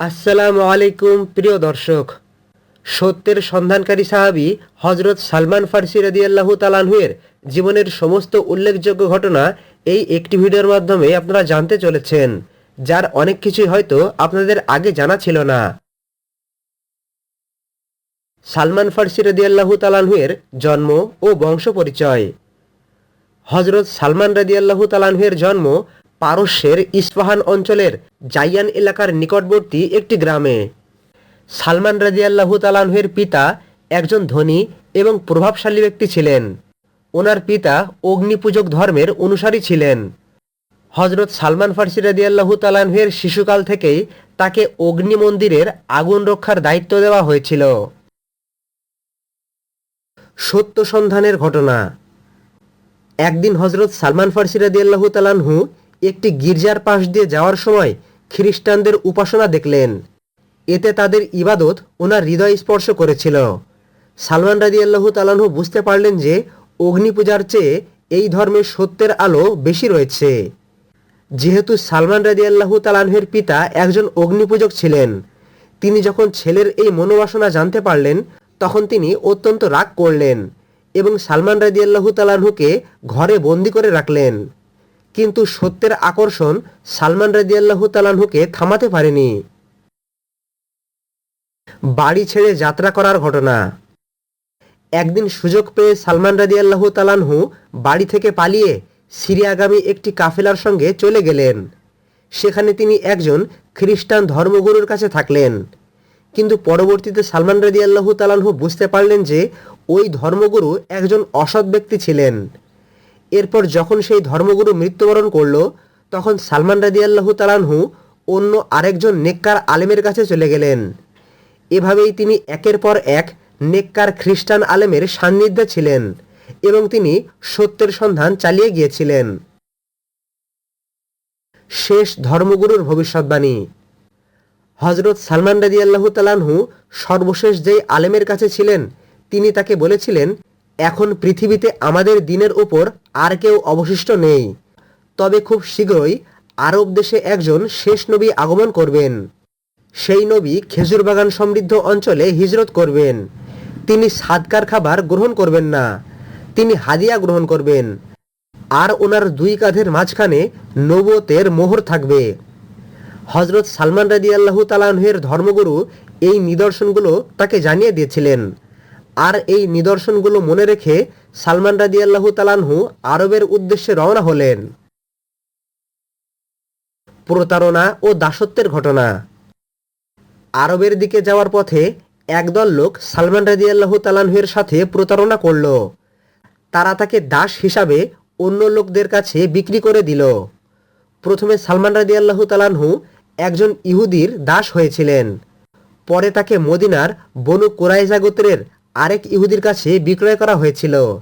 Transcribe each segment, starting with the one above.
আসসালামু আলাইকুম প্রিয় দর্শক। সত্যের সন্ধানকারী সাহাবী হজরত সালমান ফার্সি রাদিয়াল্লাহু তাআলা আনহু-এর জীবনের সমস্ত উল্লেখযোগ্য ঘটনা এই একটি ভিডিওর মাধ্যমে আপনারা জানতে চলেছেন, যার অনেক কিছুই হয়তো আপনাদের আগে জানা ছিল না। সালমান ফার্সি রাদিয়াল্লাহু তাআলা আনহু-এর জন্ম ও বংশ পরিচয়। হজরত সালমান রাদিয়াল্লাহু তাআলা আনহু-এর জন্ম পারস্যের ইস্পাহান অঞ্চলের জাইয়ান এলাকার নিকটবর্তী একটি গ্রামে। সালমান রাদিয়াল্লাহু তাআলা আনহু-এর পিতা একজন ধনী এবং প্রভাবশালী ব্যক্তি ছিলেন। ওনার পিতা অগ্নিপূজক ধর্মের অনুসারী ছিলেন। হজরত সালমান ফার্সি রাদিয়াল্লাহু তাআলা আনহু-এর শিশুকাল থেকেই তাকে অগ্নি মন্দিরের আগুন রক্ষার দায়িত্ব দেওয়া হয়েছিল। সত্য সন্ধানের ঘটনা। একদিন হজরত সালমান ফার্সি রাদিয়াল্লাহু তাআলা আনহু একটি গির্জার পাশ দিয়ে যাওয়ার সময় খ্রিস্টানদের উপাসনা দেখলেন। এতে তাদের ইবাদত ওনার হৃদয় স্পর্শ করেছিল। সালমান রাদিয়াল্লাহু তাআলা আনহু বুঝতে পারলেন যে অগ্নিপূজার চেয়ে এই ধর্মে সত্যের আলো বেশি রয়েছে। যেহেতু সালমান রাদিয়াল্লাহু তাআলা আনহু-এর পিতা একজন অগ্নিপূজক ছিলেন, তিনি যখন ছেলের এই মনোবাসনা জানতে পারলেন তখন তিনি অত্যন্ত রাগ করলেন এবং সালমান রাদিয়াল্লাহু তাআলা আনহুকে ঘরে বন্দি করে রাখলেন। কিন্তু সত্যের আকর্ষণ সালমান রাদিয়াল্লাহু তাআলা আনহুকে থামাতে পারেনি। বাড়ি ছেড়ে যাত্রা করার ঘটনা। একদিন সুযোগ পেয়ে সালমান রাদিয়াল্লাহু তাআলা আনহু বাড়ি থেকে পালিয়ে সিরিয়াগামী একটি কাফেলার সঙ্গে চলে গেলেন। সেখানে তিনি একজন খ্রিস্টান ধর্মগুরুর কাছে থাকলেন। কিন্তু পরবর্তীতে সালমান রাদিয়াল্লাহু তাআলা আনহু বুঝতে পারলেন যে ওই ধর্মগুরু একজন অসৎ ব্যক্তি ছিলেন। এরপর যখন সেই ধর্মগুরু মৃত্যুবরণ করল তখন সালমান রাদিয়াল্লাহু তাআলা আনহু অন্য আরেকজন নেককার আলেমের কাছে চলে গেলেন। এভাবেই তিনি একের পর এক নেককার খ্রিস্টান আলেমের সান্নিধ্যে ছিলেন এবং তিনি সত্যের সন্ধান চালিয়ে গিয়েছিলেন। শেষ ধর্মগুরুর ভবিষ্যৎবাণী। হজরত সালমান রাদিয়াল্লাহু তাআলা আনহু সর্বশেষ যেই আলেমের কাছে ছিলেন তিনি তাকে বলেছিলেন, এখন পৃথিবীতে আমাদের দিনের উপর আর কেউ অবশিষ্ট নেই, তবে খুব শীঘ্রই আরব দেশে একজন শেষ নবী আগমন করবেন। সেই নবী খেজুর বাগান সমৃদ্ধ অঞ্চলে হিজরত করবেন। তিনি সাদকার খাবার গ্রহণ করবেন না, তিনি হাদিয়া গ্রহণ করবেন, আর ওনার দুই কাঁধের মাঝখানে নবুয়তের মোহর থাকবে। হজরত সালমান রাদিয়াল্লাহু তাআলা আনহু-এর ধর্মগুরু এই নিদর্শনগুলো তাকে জানিয়ে দিয়েছিলেন। আর এই নিদর্শনগুলো মনে রেখে সালমান রাদিয়াল্লাহু তাআলা আনহু আরবের উদ্দেশ্যে রওনা হলেন। প্রতারণা ও দাসত্বের ঘটনা। আরবের দিকে যাওয়ার পথে একদল লোক সালমান রাদিয়াল্লাহু তাআলা আনহু-এর সাথে প্রতারণা করল। তারা তাকে দাস হিসাবে অন্য লোকদের কাছে বিক্রি করে দিল। প্রথমে সালমান রাদিয়াল্লাহু তাআলা আনহু একজন ইহুদির দাস হয়েছিলেন। পরে তাকে মদিনার বনু কুরাইজা গোত্রের আরেক ইহুদির কাছে বিক্রয় করা হয়েছিল।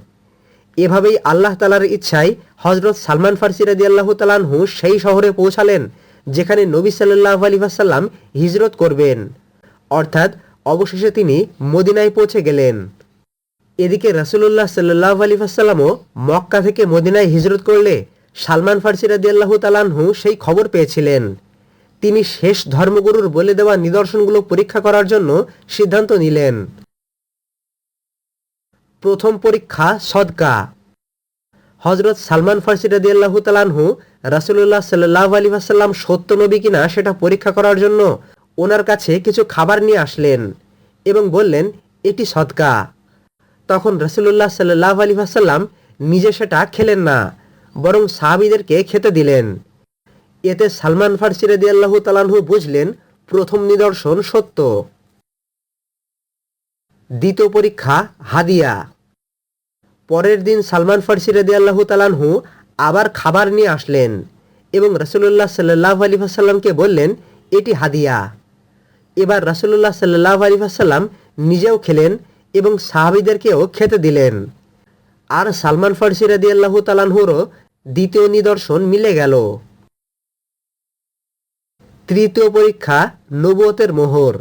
এভাবেই আল্লাহ তাআলার ইচ্ছায় হজরত সালমান ফার্সি রাদিয়াল্লাহু তাআলা আনহু সেই শহরে পৌঁছালেন যেখানে নবী সাল্লাল্লাহু আলাইহি ওয়াসাল্লাম হিজরত করবেন, অর্থাৎ অবশেষে তিনি মদিনায় পৌঁছে গেলেন। এদিকে রাসূলুল্লাহ সাল্লাল্লাহু আলাইহি ওয়াসাল্লামও মক্কা থেকে মদিনায় হিজরত করলে সালমান ফার্সি রাদিয়াল্লাহু তাআলা আনহু সেই খবর পেয়েছিলেন। তিনি শেষ ধর্মগুরুর বলে দেওয়া নিদর্শনগুলো পরীক্ষা করার জন্য সিদ্ধান্ত নিলেন। প্রথম পরীক্ষা সদকা। হজরত সালমান ফার্সি রাদিয়াল্লাহু তাআলা আনহু রাসূলুল্লাহ সাল্লাল্লাহু আলাইহি ওয়াসাল্লাম সত্য নবী কিনা সেটা পরীক্ষা করার জন্য ওনার কাছে কিছু খাবার নিয়ে আসলেন এবং বললেন, এটি সদকা। তখন রাসূলুল্লাহ সাল্লাল্লাহু আলাইহি ওয়াসাল্লাম নিজে সেটা খেলেন না, বরং সাহাবীদেরকে খেতে দিলেন। এতে সালমান ফার্সি রাদিয়াল্লাহু তাআলা আনহু বুঝলেন প্রথম নিদর্শন সত্য। দ্বিতীয় পরীক্ষা হাদিয়া। পরের দিন সালমান ফার্সি রাদিয়াল্লাহু তাআলা আনহু আবার খাবার নিয়ে আসলেন এবং রাসূলুল্লাহ সাল্লাল্লাহু আলাইহি ওয়াসাল্লামকে বললেন, এটি হাদিয়া। এবার রাসূলুল্লাহ সাল্লাল্লাহু আলাইহি ওয়াসাল্লাম নিজেও খেলেন এবং সাহাবীদেরকেও খেতে দিলেন। আর সালমান ফার্সি রাদিয়াল্লাহু তাআলা আনহুরও দ্বিতীয় নিদর্শন মিলে গেল। তৃতীয় পরীক্ষা নবুয়তের মোহর।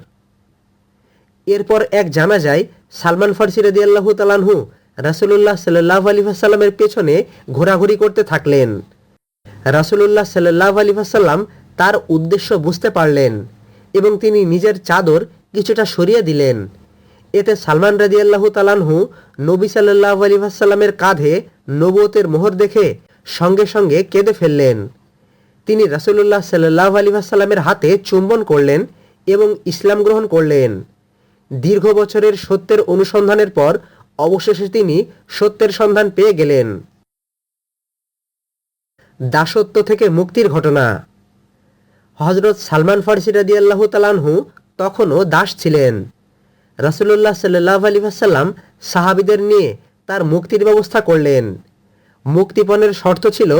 এরপর এক জানাজায় সালমান ফার্সি রাদিয়াল্লাহু তাআলা আনহু রাসূলুল্লাহ সাল্লাল্লাহু আলাইহি ওয়াসাল্লামের পেছনে ঘোরাঘুরি করতে থাকলেন। রাসূলুল্লাহ সাল্লাল্লাহু আলাইহি ওয়াসাল্লাম তার উদ্দেশ্য বুঝতে পারলেন। এবং তিনি নিজের চাদর কিছুটা সরিয়ে দিলেন। এতে সালমান রাদিয়াল্লাহু তাআলাহু নবী সাল্লাল্লাহু আলাইহি ওয়াসাল্লামের কাঁধে নবুয়তের মোহর দেখে সঙ্গে সঙ্গে কেঁদে ফেললেন। তিনি রাসূলুল্লাহ সাল্লাল্লাহু আলাইহি ওয়াসাল্লামের হাতে চুম্বন করলেন এবং ইসলাম গ্রহণ করলেন। দীর্ঘ বছরের সত্যের অনুসন্ধানের পর অবশেষে তিনি সত্যের সন্ধান পেয়ে গেলেন। দাসত্ব থেকে মুক্তির ঘটনা। হযরত সালমান ফারসি রাদিয়াল্লাহু তাআলাহু তখনও দাস ছিলেন। রাসূলুল্লাহ সাল্লাল্লাহু আলাইহি ওয়াসাল্লাম সাহাবীদের নিয়ে তার মুক্তির ব্যবস্থা করলেন। মুক্তিপণের শর্ত ছিল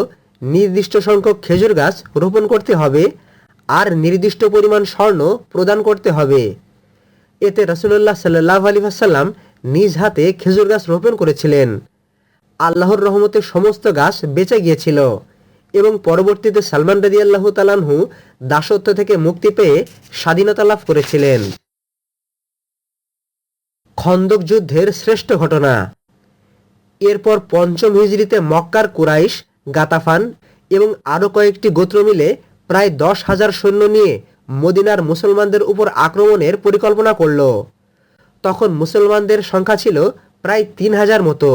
নির্দিষ্ট সংখ্যক খেজুর গাছ রোপণ করতে হবে আর নির্দিষ্ট পরিমাণ স্বর্ণ প্রদান করতে হবে। এতে রাসূলুল্লাহ সাল্লাল্লাহু আলাইহি ওয়াসাল্লাম নিজ হাতে খেজুর গাছ রোপণ করেছিলেন। আল্লাহর রহমতে সমস্ত গাছ বেঁচে গিয়েছিল এবং পরবর্তীতে সালমান রাদিয়াল্লাহু তাআলাহু দাসত্ব থেকে মুক্তি পেয়ে স্বাধীনতা লাভ করেছিলেন। খন্দক যুদ্ধের শ্রেষ্ঠ ঘটনা। এরপর পঞ্চম হিজরিতে মক্কার কুরাইশ, গাতাফান এবং আরও কয়েকটি গোত্র মিলে প্রায় 10,000 সৈন্য নিয়ে মদিনার মুসলমানদের উপর আক্রমণের পরিকল্পনা করল। তখন মুসলমানদের সংখ্যা ছিল প্রায় 3,000 মতো।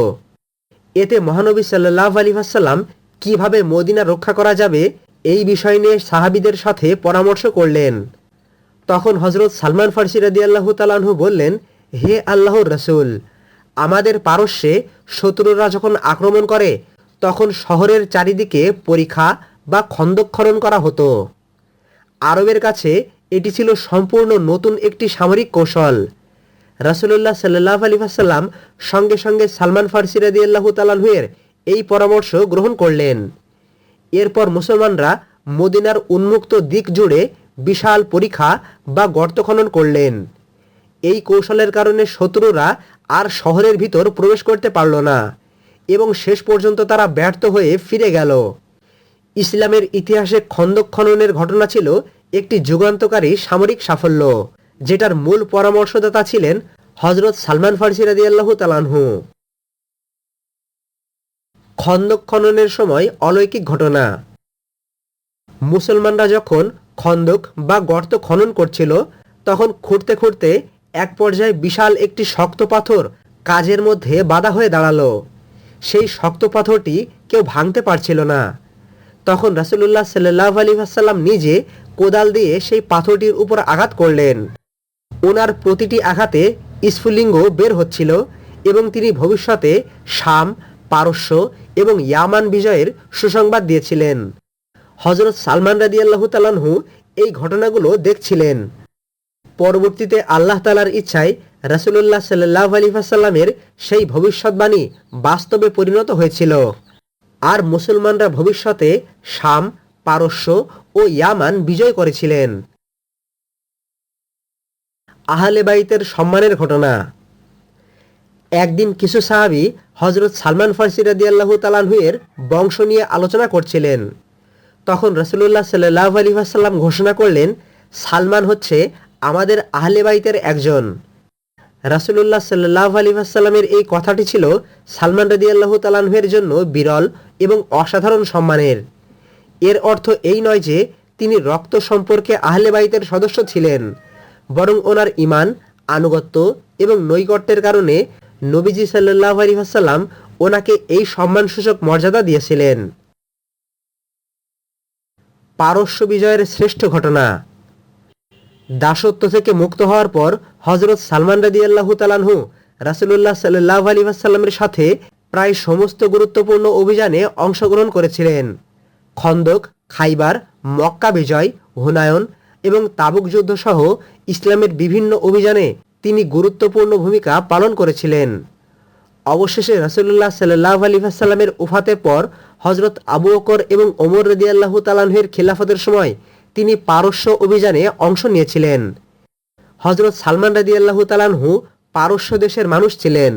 এতে মহানবী সাল্লাল্লাহু আলাইহি ওয়াসাল্লাম কিভাবে মদিনা রক্ষা করা যাবে এই বিষয় নিয়ে সাহাবীদের সাথে পরামর্শ করলেন। তখন হযরত সালমান ফারসি রাদিয়াল্লাহু তাআলাহু বললেন, হে আল্লাহর রাসূল, আমাদের পারস্যে শত্রুরা যখন আক্রমণ করে তখন শহরের চারিদিকে পরিখা বা খন্দক খনন করা হতো। আরবের কাছে এটি ছিল সম্পূর্ণ নতুন একটি সামরিক কৌশল। রাসূলুল্লাহ সাল্লাল্লাহু আলাইহি ওয়াসাল্লাম সঙ্গে সঙ্গে সালমান ফারসি রাদিয়াল্লাহু তাআলাহু এর এই পরামর্শ গ্রহণ করলেন। এরপর মুসলমানরা মদিনার উন্মুক্ত দিক জুড়ে বিশাল পরিখা বা গর্ত খনন করলেন। এই কৌশলের কারণে শত্রুরা আর শহরের ভিতর প্রবেশ করতে পারল না এবং শেষ পর্যন্ত তারা ব্যর্থ হয়ে ফিরে গেল। ইসলামের ইতিহাসে খন্দক খননের ঘটনা ছিল একটি যুগান্তকারী সামরিক সাফল্য, যেটার মূল পরামর্শদাতা ছিলেন হযরত সালমান ফারসি রাদিয়াল্লাহু তাআলাহু। খন্দক খননের সময় অলৌকিক ঘটনা। মুসলমানরা যখন খন্দক বা গর্ত খনন করছিল তখন খুঁড়তে খুঁড়তে এক পর্যায়ে বিশাল একটি শক্ত পাথর কাজের মধ্যে বাধা হয়ে দাঁড়ালো। সেই শক্ত পাথরটি কেউ ভাঙতে পারছিল না। তখন রাসূলুল্লাহ সাল্লাল্লাহু আলাইহি ওয়াসাল্লাম নিজে কোদাল দিয়ে সেই পাথরটির উপর আঘাত করলেন। ওনার প্রতিটি আঘাতে স্ফুলিঙ্গ বের হচ্ছিল এবং তিনি ভবিষ্যতে শাম, পারস্য এবং ইয়ামান বিজয়ের সুসংবাদ দিয়েছিলেন। হযরত সালমান রাদিয়াল্লাহু তাআলাহু এই ঘটনাগুলো দেখছিলেন। পরবর্তীতে আল্লাহ তাআলার ইচ্ছায় রাসূলুল্লাহ সাল্লাল্লাহু আলাইহি ওয়াসাল্লামের সেই ভবিষ্যৎবাণী বাস্তবে পরিণত হয়েছিল আর মুসলমানরা ভবিষ্যতে শাম, পারস্য ও ইয়ামান বিজয় করেছিলেন। আহলে বাইতের সম্মানের ঘটনা। একদিন কিছু সাহাবী হযরত সালমান ফারসি রাদিয়াল্লাহু তাআলাহু এর বংশ নিয়ে আলোচনা করছিলেন। তখন রাসূলুল্লাহ সাল্লাল্লাহু আলাইহি ওয়াসাল্লাম ঘোষণা করলেন, সালমান হচ্ছে আমাদের আহলে বাইতের একজন। রাসূলুল্লাহ সাল্লাল্লাহু আলাইহি ওয়াসাল্লামের এই কথাটি ছিল সালমান রাদিয়াল্লাহু তাআলাহু এর জন্য বিরল এবং অসাধারণ সম্মানের। এর অর্থ এই নয় যে তিনি রক্ত সম্পর্কে আহলে বাইতের সদস্য ছিলেন, বরং ওনার ঈমান, আনুগত্য এবং নৈকট্যের কারণে নবীজি সাল্লাল্লাহু আলাইহি ওয়াসাল্লাম ওনাকে এই সম্মানসূচক মর্যাদা দিয়েছিলেন। পারস্য বিজয়ের শ্রেষ্ঠ ঘটনা। দাসত্ব থেকে মুক্ত হওয়ার পর হযরত সালমান রাদিয়াল্লাহু তাআলাহু রাসূলুল্লাহ সাল্লাল্লাহু আলাইহি ওয়াসাল্লামের সাথে প্রায় সমস্ত গুরুত্বপূর্ণ অভিযানে অংশগ্রহণ করেছিলেন। খন্দক, খাইবার, মক্কা বিজয়, হুনায়ন এবং তাবুক যুদ্ধ সহ ইসলামের বিভিন্ন অভিযানে তিনি গুরুত্বপূর্ণ ভূমিকা পালন করেছিলেন। অবশেষে রাসূলুল্লাহ সাল্লাল্লাহু আলাইহি ওয়াসাল্লামের ওফাতের পর হযরত আবু বকর এবং ওমর রাদিয়াল্লাহু তাআলাহু এর খিলাফতের সময় তিনি পারস্য অভিযানে অংশ নিয়েছিলেন। হযরত সালমান রাদিয়াল্লাহু তাআলাহু পারস্য দেশের মানুষ ছিলেন।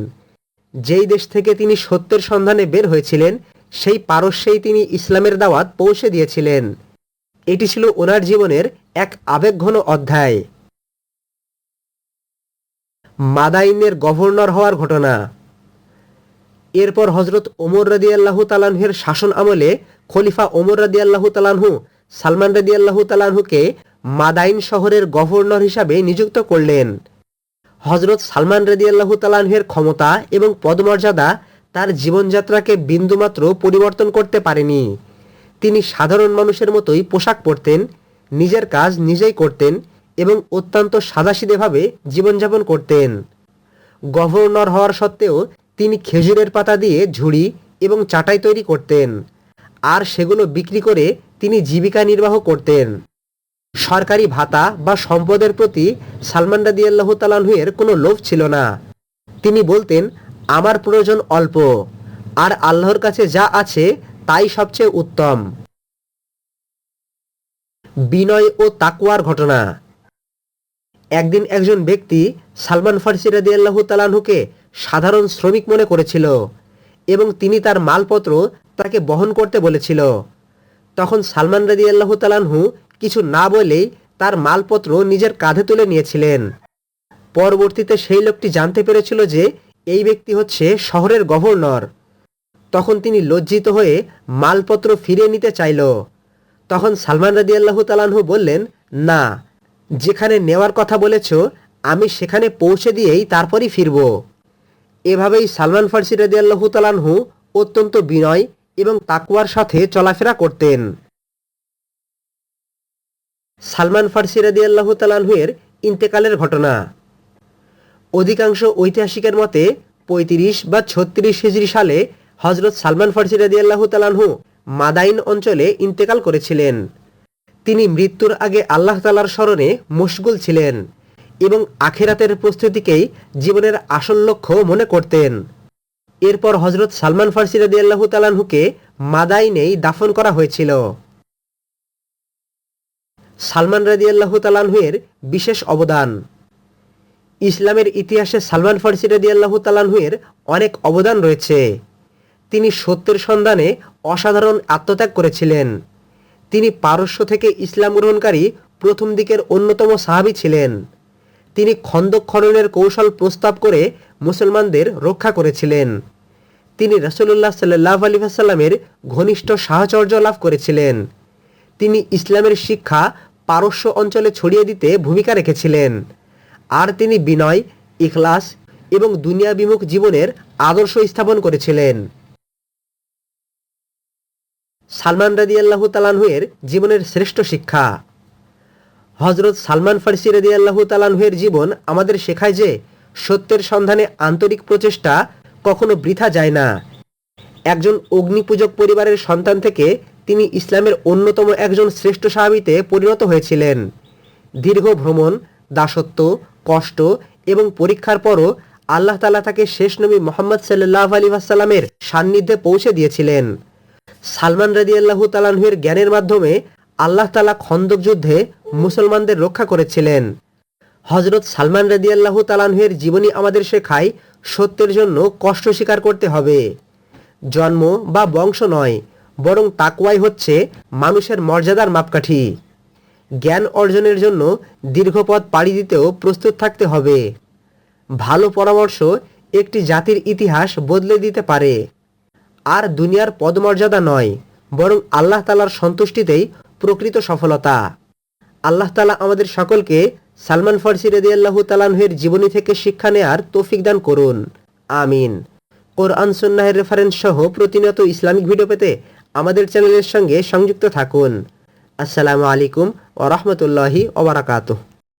যেই দেশ থেকে তিনি সত্যের সন্ধানে বের হয়েছিলেন সেই পারস্যেই তিনি ইসলামের দাওয়াত পৌঁছে দিয়েছিলেন। এটি ছিল ওনার জীবনের এক আবেগঘন অধ্যায়। মাদাইনের গভর্নর হওয়ার ঘটনা। এরপর হযরত ওমর রাদিয়াল্লাহু তাআলাহুর শাসন আমলে খলিফা ওমর রাদিয়াল্লাহু তাআলাহু সালমান রাদিয়াল্লাহু তাআলাহুকে মাদাইন শহরের গভর্নর হিসাবে নিযুক্ত করলেন। হজরত সালমান রাদিয়াল্লাহু তাআলা আনহুর ক্ষমতা এবং পদমর্যাদা তার জীবনযাত্রাকে বিন্দুমাত্র পরিবর্তন করতে পারেনি। তিনি সাধারণ মানুষের মতোই পোশাক পরতেন, নিজের কাজ নিজেই করতেন এবং অত্যন্ত সাদাসিধেভাবে জীবনযাপন করতেন। গভর্নর হওয়ার সত্ত্বেও তিনি খেজুরের পাতা দিয়ে ঝুড়ি এবং চাটাই তৈরি করতেন, আর সেগুলো বিক্রি করে তিনি জীবিকা নির্বাহ করতেন। সরকারি ভাতা বা সম্পদের প্রতি সালমান রাদিয়াল্লাহু তাআলা আনহু-এর কোনো লোভ ছিল না। তিনি বলতেন, আমার প্রয়োজন অল্প, আর আল্লাহর কাছে যা আছে তাই সবচেয়ে উত্তম। বিনয় ও তাকওয়ার ঘটনা। একদিন একজন ব্যক্তি সালমান ফার্সি রাদিয়াল্লাহু তাআলা আনহুকে সাধারণ শ্রমিক মনে করেছিল এবং তিনি তার মালপত্র তাকে বহন করতে বলেছিল। তখন সালমান রাদিয়াল্লাহু তাআলা আনহু কিছু না বলেই তার মালপত্র নিজের কাঁধে তুলে নিয়েছিলেন। পরবর্তীতে সেই লোকটি জানতে পেরেছিল যে এই ব্যক্তি হচ্ছে শহরের গভর্নর। তখন তিনি লজ্জিত হয়ে মালপত্র ফিরিয়ে নিতে চাইল। তখন সালমান রাদিয়াল্লাহু তাআলা আনহু বললেন, না, যেখানে নেওয়ার কথা বলেছ আমি সেখানে পৌঁছে দিয়েই তারপরই ফিরব। এভাবেই সালমান ফার্সি রাদিয়াল্লাহু তাআলা আনহু অত্যন্ত বিনয় এবং তাকওয়ার সাথে চলাফেরা করতেন। সালমান ফার্সি রাদিয়াল্লাহু তাআলা আনহু-এর ইন্তেকালের ঘটনা। অধিকাংশ ঐতিহাসিকের মতে ৩৫ বা ৩৬ হিজরি সালে হজরত সালমান ফার্সি রাদিয়াল্লাহু তাআলা আনহু মাদাইন অঞ্চলে ইন্তেকাল করেছিলেন। তিনি মৃত্যুর আগে আল্লাহ তাআলার স্মরণে মশগুল ছিলেন এবং আখিরাতের প্রস্তুতিকেই জীবনের আসল লক্ষ্য মনে করতেন। এরপর হজরত সালমান ফার্সি রাদিয়াল্লাহু তাআলা আনহুকে মাদাইনেই দাফন করা হয়েছিল। সালমান রাদিয়াল্লাহু তাআলা আনহু-এর বিশেষ অবদান। ইসলামের ইতিহাসে সালমান ফার্সি রাদিয়াল্লাহু তাআলা আনহু-এর অনেক অবদান রয়েছে। তিনি সত্যের সন্ধানে অসাধারণ আত্মত্যাগ করেছিলেন। তিনি পারস্য থেকে ইসলাম গ্রহণকারী প্রথম দিকের অন্যতম সাহাবী ছিলেন। তিনি খন্দক খননের কৌশল প্রস্তাব করে মুসলমানদের রক্ষা করেছিলেন। তিনি রাসূলুল্লাহ সাল্লাল্লাহু আলাইহি ওয়াসাল্লামের ঘনিষ্ঠ সাহচর্য লাভ করেছিলেন। তিনি ইসলামের শিক্ষা পারস্য অঞ্চলে ছড়িয়ে দিতে ভূমিকা রেখেছিলেন। আর তিনি বিনয়, ইখলাস এবং দুনিয়াবিমুখ জীবনের আদর্শ স্থাপন করেছিলেন। সালমান রাদিয়াল্লাহু তাআলা আনহু-এর জীবনের শ্রেষ্ঠ শিক্ষা। হজরত সালমান ফার্সি রাদিয়াল্লাহু তাআলা আনহু-এর জীবন আমাদের শেখায় যে সত্যের সন্ধানে আন্তরিক প্রচেষ্টা কখনো বৃথা যায় না। একজন অগ্নিপূজক পরিবারের সন্তান থেকে তিনি ইসলামের অন্যতম একজন শ্রেষ্ঠ সাহাবীতে পরিণত হয়েছিলেন। দীর্ঘ ভ্রমণ, দাসত্ব, কষ্ট এবং পরীক্ষার পরও আল্লাহ তাআলা তাকে শেষ নবী মুহাম্মদ সাল্লাল্লাহু আলাইহি ওয়াসাল্লামের সান্নিধ্যে পৌঁছে দিয়েছিলেন। সালমান রাদিয়াল্লাহু তাআলা আনহু-এর জ্ঞানের মাধ্যমে আল্লাহ তাআলা খন্দক যুদ্ধে মুসলমানদের রক্ষা করেছিলেন। হজরত সালমান রাদিয়াল্লাহু তাআলা আনহু-এর জীবনী আমাদের শেখায় সত্যের জন্য কষ্ট স্বীকার করতে হবে। জন্ম বা বংশ নয়, বরং তাকওয়াই হচ্ছে মানুষের মর্যাদার মাপকাঠি। জ্ঞান অর্জনের জন্য দীর্ঘ পথ পাড়ি দিতেও প্রস্তুত থাকতে হবে। ভালো পরামর্শ একটি জাতির ইতিহাস বদলে দিতে পারে। আর দুনিয়ার পদমর্যাদা নয়, বরং আল্লাহ তাআলার সন্তুষ্টিতেই প্রকৃত সফলতা। আল্লাহ তাআলা আমাদের সকলকে সালমান ফার্সি রাদিয়াল্লাহু তাআলা আনহু-এর জীবনী থেকে শিক্ষা নেয়ার তৌফিক দান করুন। আমিন। কোরআন সুন্নাহের রেফারেন্স সহ প্রতিনিয়ত ইসলামিক ভিডিও পেতে আমাদের চ্যানেলের সঙ্গে সংযুক্ত থাকুন। আসসালামু আলাইকুম ওয়া রাহমাতুল্লাহি ওয়া বারাকাতুহু।